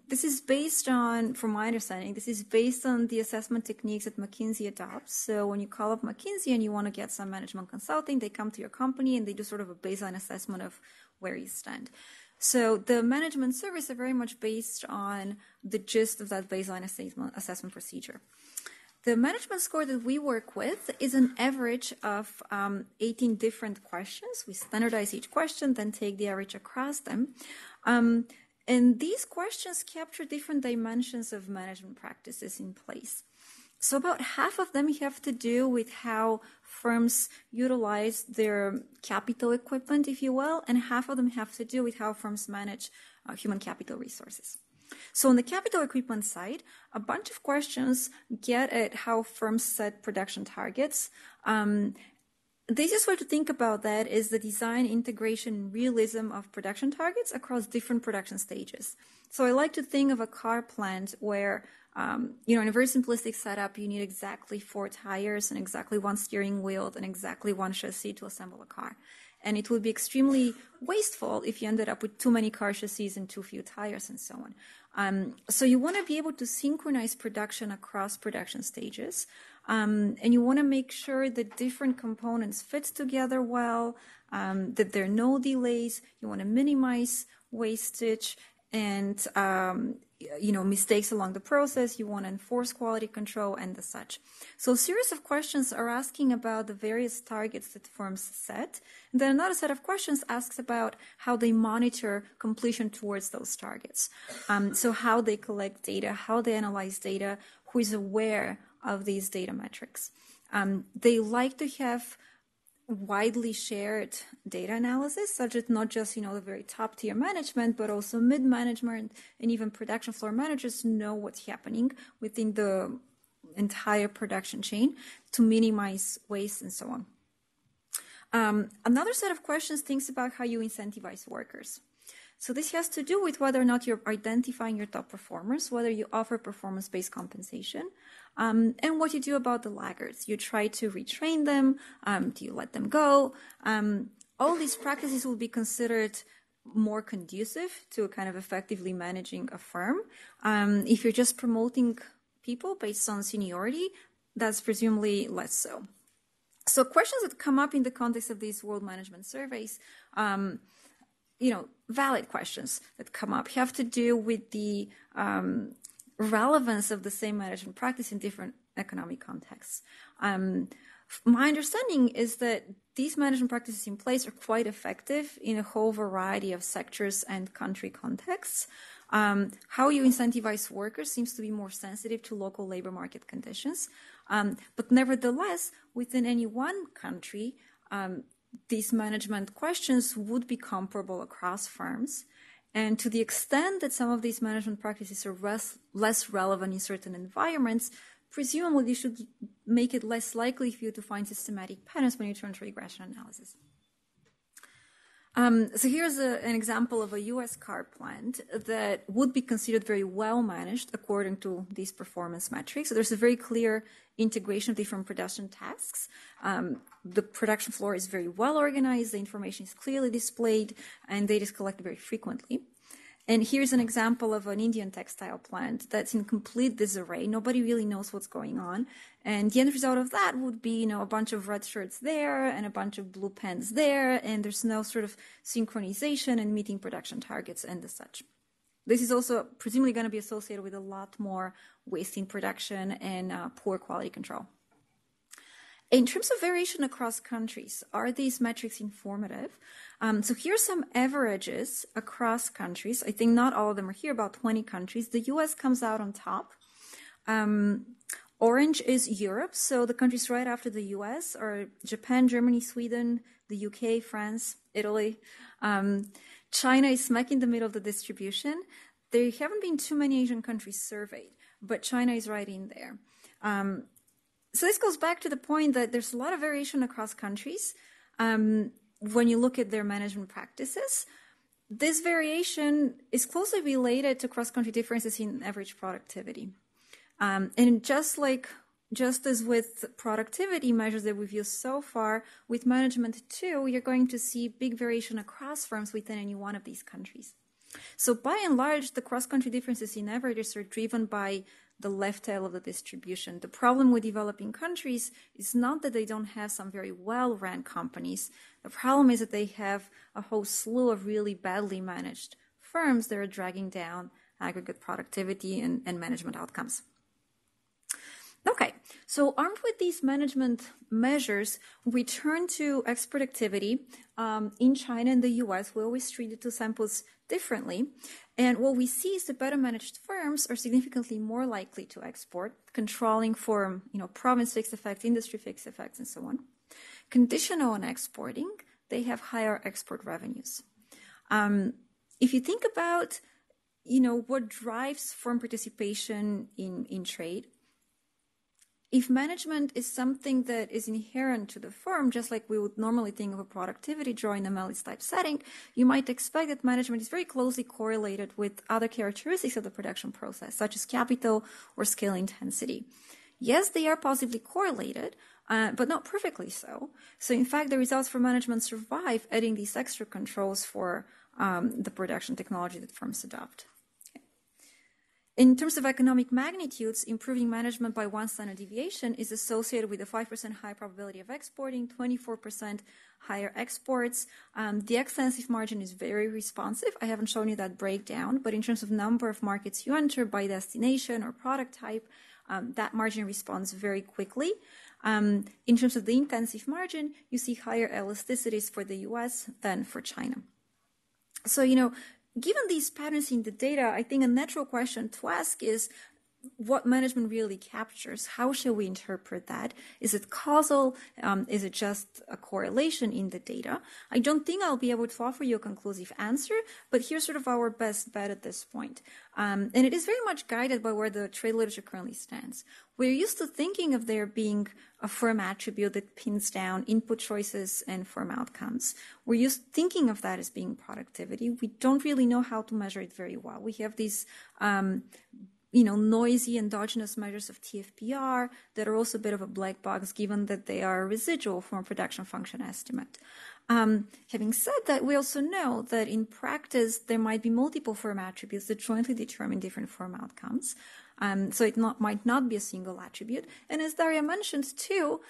This is based on, from my understanding, this is based on the assessment techniques that McKinsey adopts. So when you call up McKinsey and you want to get some management consulting, they come to your company and they do sort of a baseline assessment of where you stand. So the management surveys are very much based on the gist of that baseline assessment procedure. The management score that we work with is an average of 18 different questions. We standardize each question, then take the average across them. And these questions capture different dimensions of management practices in place. So about half of them have to do with how firms utilize their capital equipment, if you will, and half of them have to do with how firms manage human capital resources. So on the capital equipment side, a bunch of questions get at how firms set production targets. The easiest way to think about that is the design, integration, and realism of production targets across different production stages. So I like to think of a car plant where, in a very simplistic setup, you need exactly 4 tires and exactly 1 steering wheel and exactly 1 chassis to assemble a car. And it would be extremely wasteful if you ended up with too many car chassis and too few tires and so on. So you want to be able to synchronize production across production stages. And you want to make sure that different components fit together well, that there are no delays. You want to minimize wastage and, mistakes along the process. You want to enforce quality control and the such. So a series of questions are asking about the various targets that firms set. And then another set of questions asks about how they monitor completion towards those targets. So how they collect data, how they analyze data, who is aware of these data metrics. They like to have widely shared data analysis, such that not just, the very top tier management, but also mid-management and even production floor managers know what's happening within the entire production chain to minimize waste and so on. Another set of questions thinks about how you incentivize workers. So this has to do with whether or not you're identifying your top performers, whether you offer performance-based compensation, and what you do about the laggards. You try to retrain them, do you let them go? All these practices will be considered more conducive to kind of effectively managing a firm. If you're just promoting people based on seniority, that's presumably less so. So questions that come up in the context of these world management surveys, valid questions that come up have to do with the relevance of the same management practice in different economic contexts. My understanding is that these management practices in place are quite effective in a whole variety of sectors and country contexts. How you incentivize workers seems to be more sensitive to local labor market conditions. But nevertheless, within any one country, these management questions would be comparable across firms. And to the extent that some of these management practices are less relevant in certain environments, presumably you should make it less likely for you to find systematic patterns when you turn to regression analysis. So here's an example of a US car plant that would be considered very well managed according to these performance metrics. So there's a very clear integration of different production tasks. The production floor is very well organized, the information is clearly displayed, and data is collected very frequently. And here's an example of an Indian textile plant that's in complete disarray. Nobody really knows what's going on. And the end result of that would be, a bunch of red shirts there and a bunch of blue pants there, and there's no sort of synchronization and meeting production targets and the such. This is also presumably going to be associated with a lot more waste in production and poor quality control. In terms of variation across countries, are these metrics informative? So here are some averages across countries. I think not all of them are here, about 20 countries. The US comes out on top. Orange is Europe, so the countries right after the US are Japan, Germany, Sweden, the UK, France, Italy. China is smack in the middle of the distribution. There haven't been too many Asian countries surveyed, but China is right in there. So this goes back to the point that there's a lot of variation across countries. When you look at their management practices, this variation is closely related to cross-country differences in average productivity. And just as with productivity measures that we've used so far, with management too, you're going to see big variation across firms within any one of these countries. So by and large, the cross-country differences in averages are driven by the left tail of the distribution. The problem with developing countries is not that they don't have some very well-run companies. The problem is that they have a whole slew of really badly managed firms that are dragging down aggregate productivity and management outcomes. Okay, so armed with these management measures, we turn to export activity. In China and the US, we always treated two samples differently. And what we see is that better managed firms are significantly more likely to export, controlling for, province fixed effects, industry fixed effects, and so on. Conditional on exporting, they have higher export revenues. If you think about, what drives firm participation in trade, if management is something that is inherent to the firm, just like we would normally think of a productivity draw in a Metries type setting, you might expect that management is very closely correlated with other characteristics of the production process, such as capital or scale intensity. Yes, they are positively correlated, but not perfectly so. So in fact, the results for management survive adding these extra controls for the production technology that firms adopt. In terms of economic magnitudes, improving management by 1 standard deviation is associated with a 5% high probability of exporting, 24% higher exports. The extensive margin is very responsive. I haven't shown you that breakdown, but in terms of number of markets you enter by destination or product type, that margin responds very quickly. In terms of the intensive margin, you see higher elasticities for the US than for China. So, given these patterns in the data, I think a natural question to ask is what management really captures. How shall we interpret that? Is it causal? Is it just a correlation in the data? I don't think I'll be able to offer you a conclusive answer, but here's sort of our best bet at this point. And it is very much guided by where the trade literature currently stands. We're used to thinking of there being a firm attribute that pins down input choices and firm outcomes. We're used to thinking of that as being productivity. We don't really know how to measure it very well. We have these noisy endogenous measures of TFPR that are also a bit of a black box given that they are residual from a production function estimate. Having said that, we also know that in practice, there might be multiple firm attributes that jointly determine different firm outcomes. So it might not be a single attribute. And as Daria mentioned too,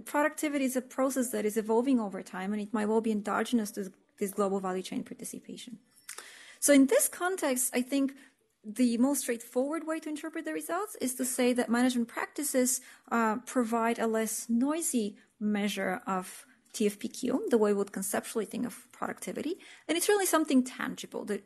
productivity is a process that is evolving over time, and it might well be endogenous to this global value chain participation. So in this context, I think the most straightforward way to interpret the results is to say that management practices provide a less noisy measure of TFPQ, the way we would conceptually think of productivity, and it's really something tangible that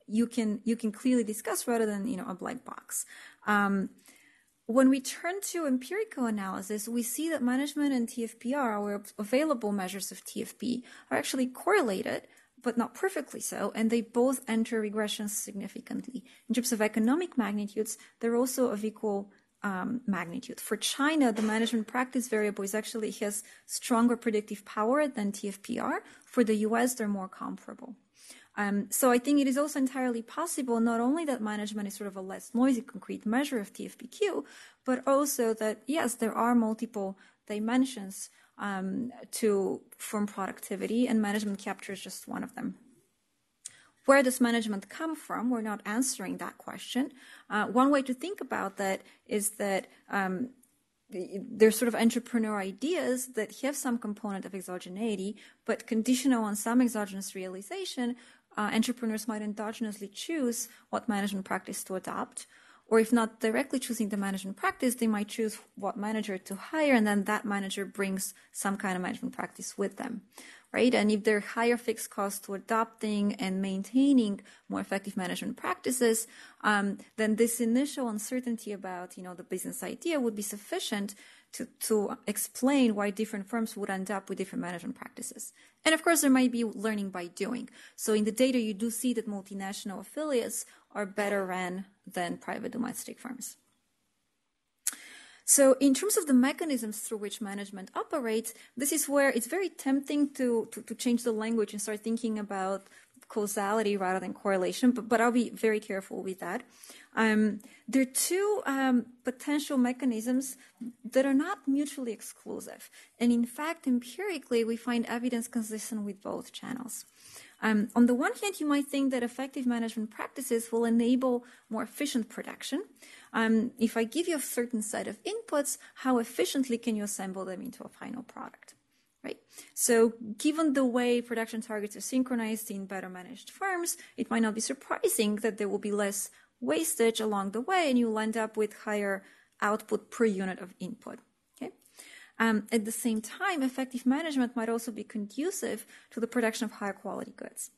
you can clearly discuss rather than a black box. When we turn to empirical analysis, we see that management and TFPR, our available measures of TFP, are actually correlated, but not perfectly so, and they both enter regressions significantly. In terms of economic magnitudes, they're also of equal magnitude. For China, the management practice variable has stronger predictive power than TFPR. For the US, they're more comparable. So I think it is also entirely possible not only that management is sort of a less noisy concrete measure of TFPQ, but also that, yes, there are multiple dimensions to firm productivity, and management captures just one of them. Where does management come from? We're not answering that question. One way to think about that is that there's sort of entrepreneur ideas that have some component of exogeneity, but conditional on some exogenous realization, entrepreneurs might endogenously choose what management practice to adopt. Or if not directly choosing the management practice, they might choose what manager to hire, and then that manager brings some kind of management practice with them, right? And if there are higher fixed costs to adopting and maintaining more effective management practices, then this initial uncertainty about, the business idea would be sufficient to explain why different firms would end up with different management practices. And of course, there might be learning by doing. So in the data, you do see that multinational affiliates are better ran than private domestic firms. So in terms of the mechanisms through which management operates, this is where it's very tempting to change the language and start thinking about causality rather than correlation, but I'll be very careful with that. There are two potential mechanisms that are not mutually exclusive. And in fact, empirically, we find evidence consistent with both channels. On the one hand, you might think that effective management practices will enable more efficient production. If I give you a certain set of inputs, how efficiently can you assemble them into a final product? Right. So given the way production targets are synchronized in better managed firms, it might not be surprising that there will be less wastage along the way and you'll end up with higher output per unit of input. Okay. At the same time, effective management might also be conducive to the production of higher quality goods.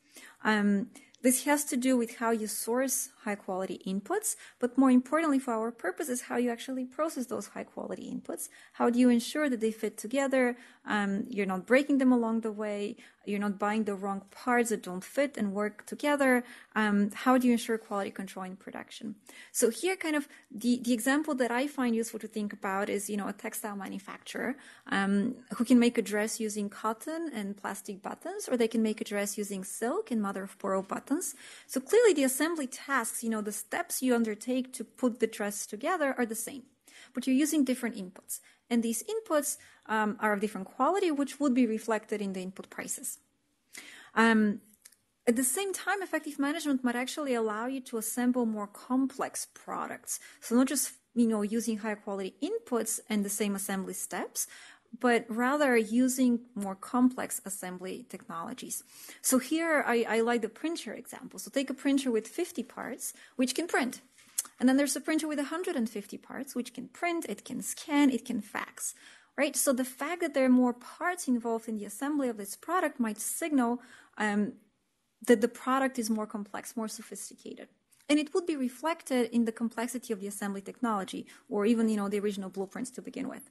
This has to do with how you source high quality inputs, but more importantly for our purposes, how you actually process those high quality inputs. How do you ensure that they fit together? You're not breaking them along the way. You're not buying the wrong parts that don't fit and work together. How do you ensure quality control in production? So here kind of the example that I find useful to think about is, a textile manufacturer who can make a dress using cotton and plastic buttons, or they can make a dress using silk and mother of pearl buttons. So clearly the assembly tasks, the steps you undertake to put the dress together are the same, but you're using different inputs. And these inputs are of different quality, which would be reflected in the input prices. At the same time, effective management might actually allow you to assemble more complex products. So not just, using higher quality inputs and the same assembly steps, but rather using more complex assembly technologies. So here I like the printer example. So take a printer with 50 parts, which can print. And then there's a printer with 150 parts, which can print, it can scan, it can fax, right? So the fact that there are more parts involved in the assembly of this product might signal that the product is more complex, more sophisticated. And it would be reflected in the complexity of the assembly technology, or even, the original blueprints to begin with.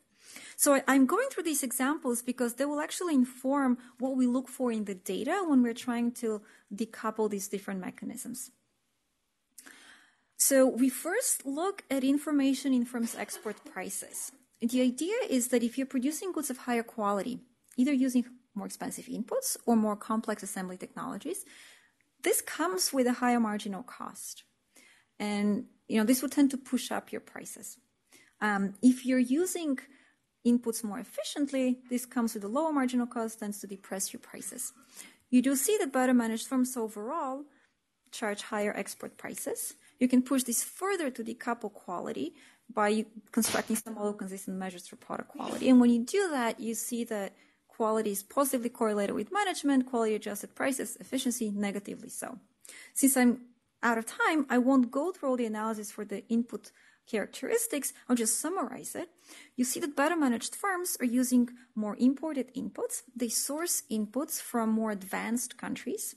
So I'm going through these examples because they will actually inform what we look for in the data when we're trying to decouple these different mechanisms. So we first look at information in firms' export prices. The idea is that if you're producing goods of higher quality, either using more expensive inputs or more complex assembly technologies, this comes with a higher marginal cost. And, this would tend to push up your prices. If you're using inputs more efficiently, this comes with a lower marginal cost, tends to depress your prices. You do see that better managed firms overall charge higher export prices. You can push this further to decouple quality by constructing some other consistent measures for product quality. And when you do that, you see that quality is positively correlated with management, quality adjusted prices, efficiency negatively so. Since I'm out of time, I won't go through all the analysis for the input characteristics. I'll just summarize it. You see that better managed firms are using more imported inputs. They source inputs from more advanced countries.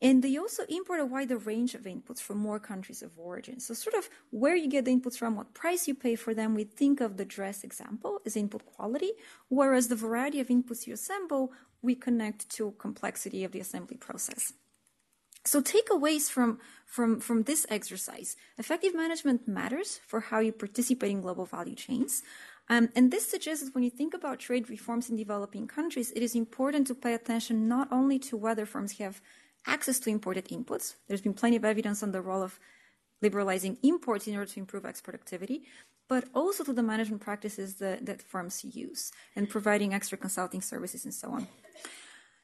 And they also import a wider range of inputs from more countries of origin. So sort of where you get the inputs from, what price you pay for them, we think of the dress example as input quality, whereas the variety of inputs you assemble, we connect to complexity of the assembly process. So takeaways from this exercise: effective management matters for how you participate in global value chains. And this suggests that when you think about trade reforms in developing countries, it is important to pay attention not only to whether firms have access to imported inputs. There's been plenty of evidence on the role of liberalizing imports in order to improve export activity, but also to the management practices that firms use and providing extra consulting services and so on.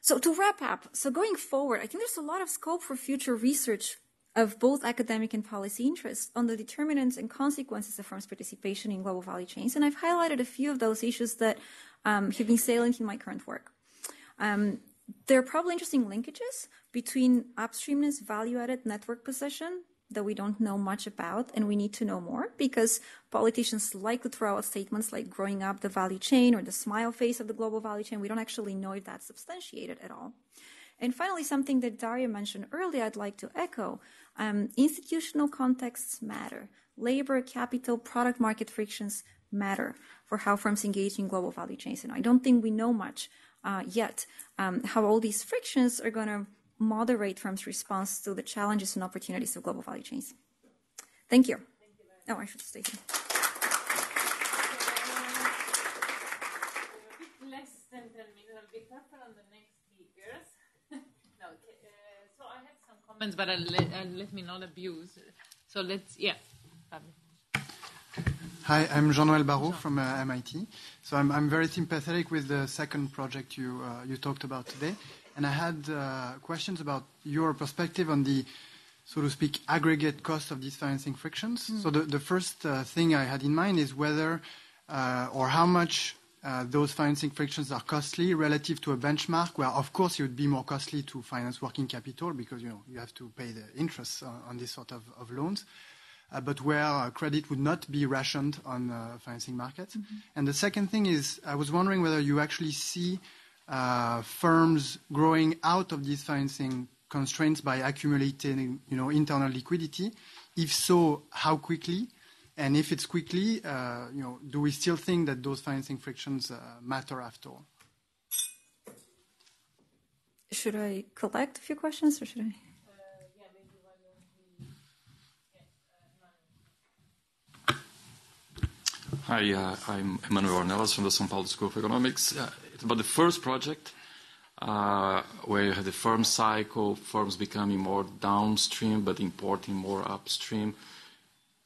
So to wrap up, so going forward, I think there's a lot of scope for future research of both academic and policy interests on the determinants and consequences of firms' participation in global value chains. And I've highlighted a few of those issues that have been salient in my current work. There are probably interesting linkages between upstreamness, value-added network position, that we don't know much about, and we need to know more because politicians like to throw out statements like growing up the value chain or the smile face of the global value chain. We don't actually know if that's substantiated at all. And finally, something that Daria mentioned earlier, I'd like to echo. Institutional contexts matter. Labor, capital, product market frictions matter for how firms engage in global value chains. And I don't think we know much yet how all these frictions are going to moderate firms' response to the challenges and opportunities of global value chains. Thank you. Oh, I should stay here. Less than 10 minutes. I'll be careful on the next speakers. No, so I have some comments, but let me not abuse. So let's, yeah. Hi, I'm Jean-Noël Barrault from MIT. So I'm very sympathetic with the second project you talked about today. And I had questions about your perspective on the, so to speak, aggregate cost of these financing frictions. So the first thing I had in mind is whether or how much those financing frictions are costly relative to a benchmark where, of course, it would be more costly to finance working capital because, you have to pay the interest on this sort of loans. But where credit would not be rationed on financing markets. Mm-hmm. And the second thing is, I was wondering whether you actually see firms growing out of these financing constraints by accumulating, internal liquidity. If so, how quickly? And if it's quickly, do we still think that those financing frictions matter after all? Should I collect a few questions, or should I? Hi, I'm Emmanuel Ornelas from the São Paulo School of Economics. It's about the first project where you have the firm cycle, firms becoming more downstream but importing more upstream,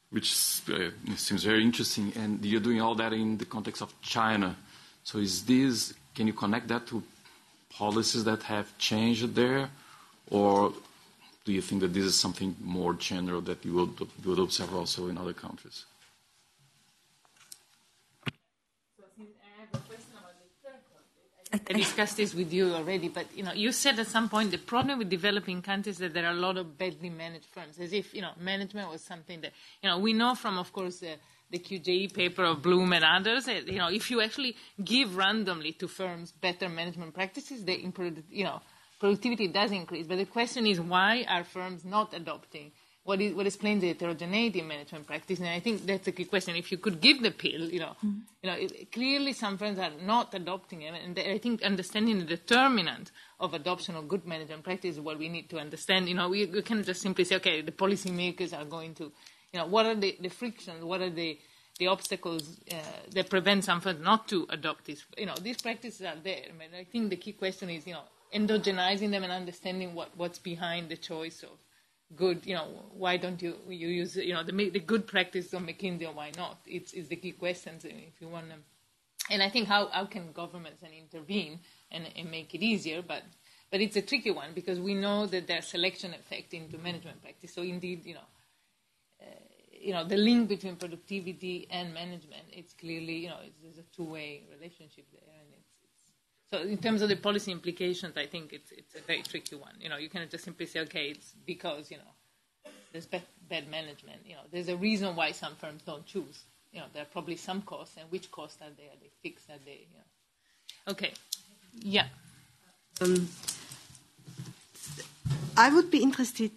which seems very interesting. And you're doing all that in the context of China. So can you connect that to policies that have changed there? Or do you think that this is something more general that you would observe also in other countries? I discussed this with you already, but you said at some point the problem with developing countries is that there are a lot of badly managed firms, as if management was something that we know from, of course, the QJE paper of Bloom and others. If you actually give randomly to firms better management practices, productivity does increase. But the question is, why are firms not adopting what explains the heterogeneity in management practice? And I think that's a key question. If you could give the pill, clearly some firms are not adopting it. And I think understanding the determinant of adoption of good management practice is what we need to understand. We can't just simply say, okay, the policymakers are going to, what are the frictions, what are the obstacles that prevent some firms not to adopt this? These practices are there. I think the key question is, endogenizing them and understanding what's behind the choice of good, why don't you use, the good practice of McKinsey, or why not? It's the key questions if you want them. And I think how can governments intervene and make it easier, but it's a tricky one because we know that there's selection effect into management practice. So indeed, the link between productivity and management, it's clearly, there's a two-way relationship there. And so in terms of the policy implications, I think it's a very tricky one. You cannot just simply say, okay, it's because, there's bad management. There's a reason why some firms don't choose. There are probably some costs, and which costs are they? Are they fixed? Are they, Okay. Yeah. I would be interested,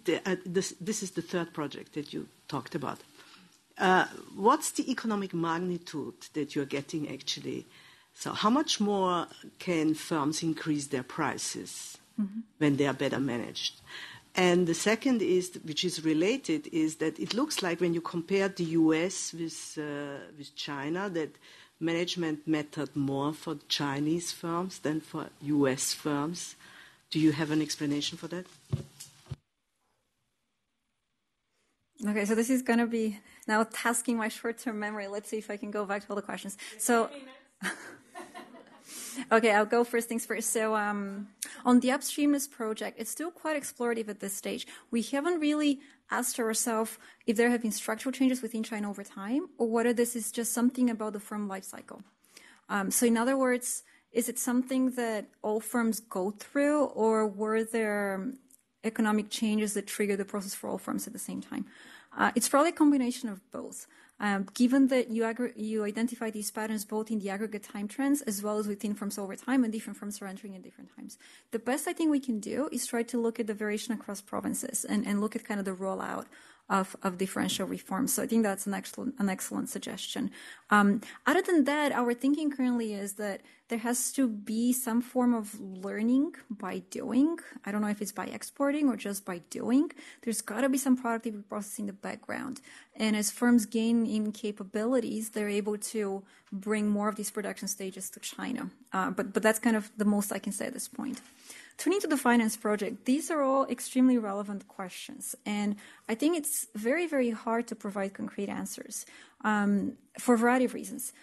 this is the third project that you talked about. What's the economic magnitude that you're getting actually? So how much more can firms increase their prices when they are better managed? And the second is, which is related, is that it looks like when you compare the US with China, that management mattered more for Chinese firms than for US firms. Do you have an explanation for that? Okay, so this is going to be now tasking my short-term memory. Let's see if I can go back to all the questions. So. Okay, I'll go first things first. So on the Upstreamness project, it's still quite explorative at this stage. We haven't really asked ourselves if there have been structural changes within China over time, or whether this is just something about the firm lifecycle. So in other words, is it something that all firms go through, or were there economic changes that trigger the process for all firms at the same time? It's probably a combination of both. Given that you identify these patterns both in the aggregate time trends as well as within firms over time, and different firms are entering at different times. The best I think we can do is try to look at the variation across provinces and look at kind of the rollout of differential reforms. So I think that's an excellent suggestion. Other than that, our thinking currently is that there has to be some form of learning by doing. I don't know if it's by exporting or just by doing. There's got to be some productivity processing in the background. And as firms gain in capabilities, they're able to bring more of these production stages to China. But that's kind of the most I can say at this point. Turning to the finance project, these are all extremely relevant questions. And I think it's very, very hard to provide concrete answers for a variety of reasons.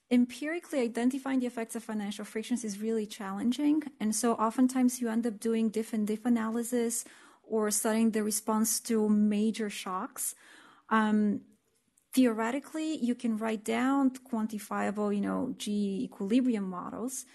Empirically identifying the effects of financial frictions is really challenging. And so oftentimes you end up doing diff and diff analysis or studying the response to major shocks. Theoretically, you can write down quantifiable, G equilibrium models.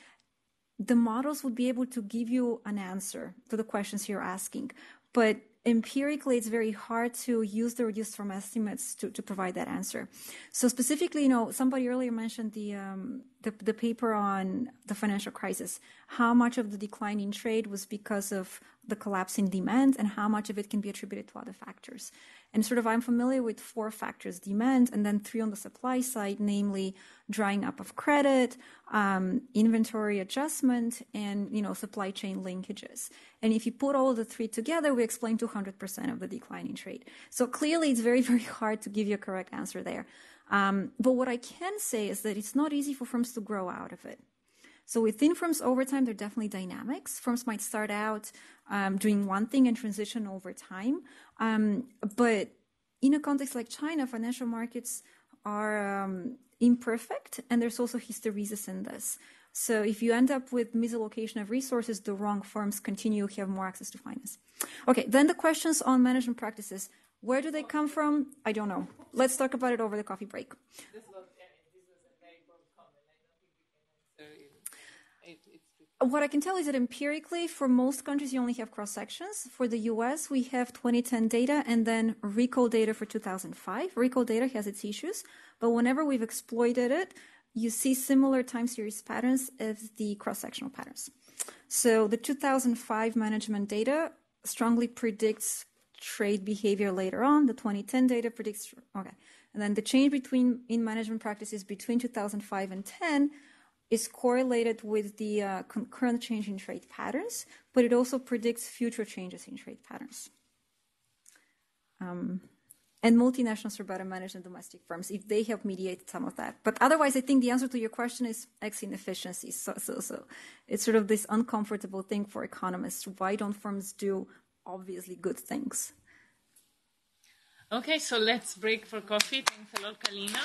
The models would be able to give you an answer to the questions you're asking. But empirically, it's very hard to use the reduced form estimates to provide that answer. So specifically, somebody earlier mentioned the paper on the financial crisis. How much of the decline in trade was because of the collapse in demand, and how much of it can be attributed to other factors? And I'm familiar with 4 factors: demand, and then 3 on the supply side, namely drying up of credit, inventory adjustment, and supply chain linkages. And if you put all of the 3 together, we explain 200% of the decline in trade. So clearly, it's very, very hard to give you a correct answer there. But what I can say is that it's not easy for firms to grow out of it. So within firms over time, there are definitely dynamics. Firms might start out doing one thing and transition over time. But in a context like China, financial markets are imperfect, and there's also hysteresis in this. So if you end up with misallocation of resources, the wrong firms continue to have more access to finance. Okay, then the questions on management practices. Where do they come from? I don't know. Let's talk about it over the coffee break. This was a very broad comment. I don't think we can answer it. What I can tell is that empirically, for most countries, you only have cross-sections. For the US, we have 2010 data and then recall data for 2005. Recall data has its issues, but whenever we've exploited it, you see similar time series patterns as the cross-sectional patterns. So the 2005 management data strongly predicts trade behavior later on. The 2010 data predicts, okay. And then the change in management practices between 2005 and 10 is correlated with the current change in trade patterns, but it also predicts future changes in trade patterns. And multinationals are better managed than domestic firms if they have mediated some of that. But otherwise, I think the answer to your question is X inefficiencies. So it's this uncomfortable thing for economists. Why don't firms do obviously good things? Okay, so let's break for coffee. Thanks a lot, Kalina.